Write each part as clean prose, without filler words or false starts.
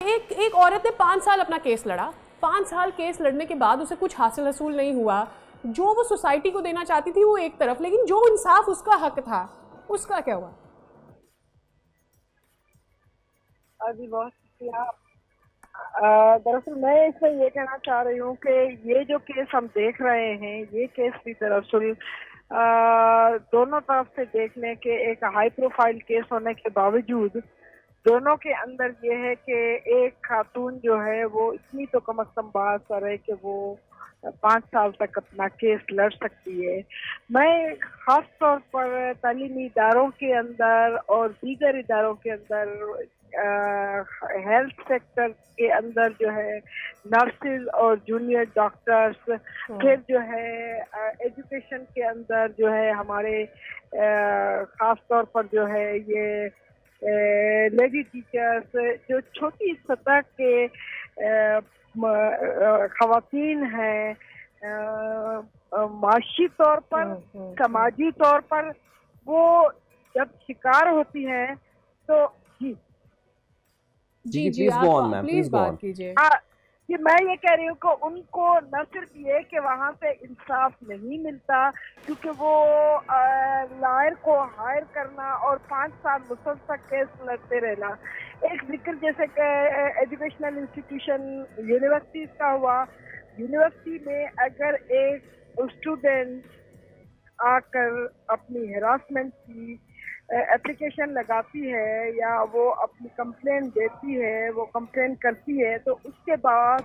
एक औरत ने 5 साल अपना केस लड़ा, 5 साल केस लड़ने के बाद उसे कुछ हासिल हसूल नहीं हुआ। जो वो सोसाइटी को देना चाहती थी वो एक तरफ, लेकिन जो इंसाफ उसका हक था उसका क्या हुआ? जी बहुत शुक्रिया। दरअसल मैं इसमें ये कहना चाह रही हूँ कि ये जो केस हम देख रहे हैं, ये केस भी दरअसल दोनों तरफ से देख लें कि एक हाई प्रोफाइल केस होने के बावजूद दोनों के अंदर ये है कि एक खातून जो है वो इतनी तो कम अज़ कम बात करे कि वो 5 साल तक अपना केस लड़ सकती है। मैं ख़ास तौर पर तालीमी इदारों के अंदर और दीगर इदारों के अंदर हेल्थ सेक्टर के अंदर जो है नर्सेज और जूनियर डॉक्टर्स, फिर जो है एजुकेशन के अंदर जो है हमारे ख़ास तौर पर जो है ये लेडी टीचर्स, जो छोटी सतह के खवातीन हैं, माशी तौर पर, समाजी तौर पर वो जब शिकार होती हैं तो जी आप प्लीज बात कीजिए। कि मैं ये कह रही हूँ कि उनको न सिर्फ ये कि वहाँ से इंसाफ नहीं मिलता, क्योंकि वो लॉयर को हायर करना और 5 साल मुसलसल केस लड़ते रहना। एक जिक्र जैसे कि एजुकेशनल इंस्टीट्यूशन यूनिवर्सिटीज़ का हुआ, यूनिवर्सिटी में अगर एक स्टूडेंट आकर अपनी हरासमेंट की एप्लीकेशन लगाती है या वो अपनी कंप्लेंट देती है, वो कंप्लेंट करती है, तो उसके बाद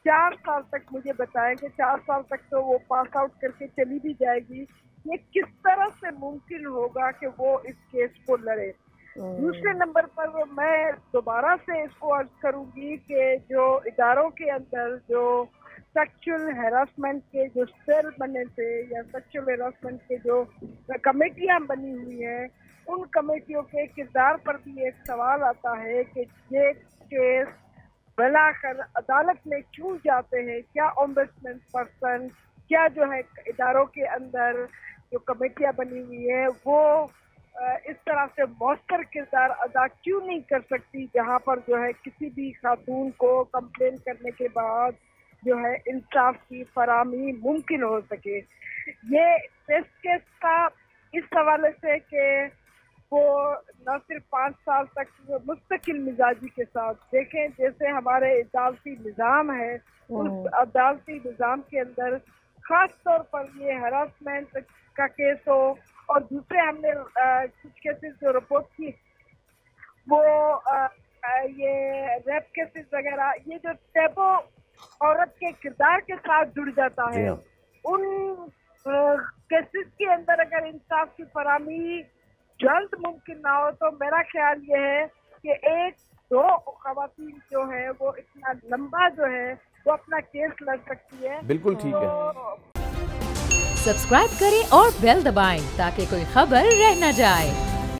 4 साल तक, मुझे बताएं कि 4 साल तक तो वो पास आउट करके चली भी जाएगी। ये किस तरह से मुमकिन होगा कि वो इस केस को लड़े? दूसरे नंबर पर मैं दोबारा से इसको अर्ज करूंगी कि जो इदारों के अंदर जो सेक्सुअल हैरासमेंट के जो सेल बने थे या सेक्सुअल हैरासमेंट के जो कमेटियां बनी हुई हैं, उन कमेटियों के किरदार पर भी एक सवाल आता है कि ये केस बुलाकर अदालत में क्यों जाते हैं? क्या ओम्बुड्समैन पर्सन, क्या जो है इदारों के अंदर जो कमेटियां बनी हुई है वो इस तरह से मौसर किरदार अदा क्यों नहीं कर सकती, जहां पर जो है किसी भी खातून को कंप्लेन करने के बाद जो है इंसाफ की फराहमी मुमकिन हो सके। ये टेस्ट केस का इस हवाले से कि वो न सिर्फ 5 साल तक मुस्तकिल मिजाजी के साथ देखें, जैसे हमारे अदालती निज़ाम है, उस अदालती निज़ाम के अंदर ख़ास तौर पर ये हरासमेंट का केस हो, और दूसरे हमने कुछ केसेस जो रिपोर्ट की वो ये रेप केसेस वगैरह, ये जो टैबू औरत के किरदार के साथ जुड़ जाता है, उन केसेस के अंदर अगर इंसाफ की फराहमी जल्द मुमकिन ना हो तो मेरा ख्याल ये है कि 1-2 खवातीन जो है वो इतना लंबा जो है वो अपना केस लड़ सकती है। बिल्कुल ठीक है। सब्सक्राइब करें और बेल दबाएं ताकि कोई खबर रह न जाए।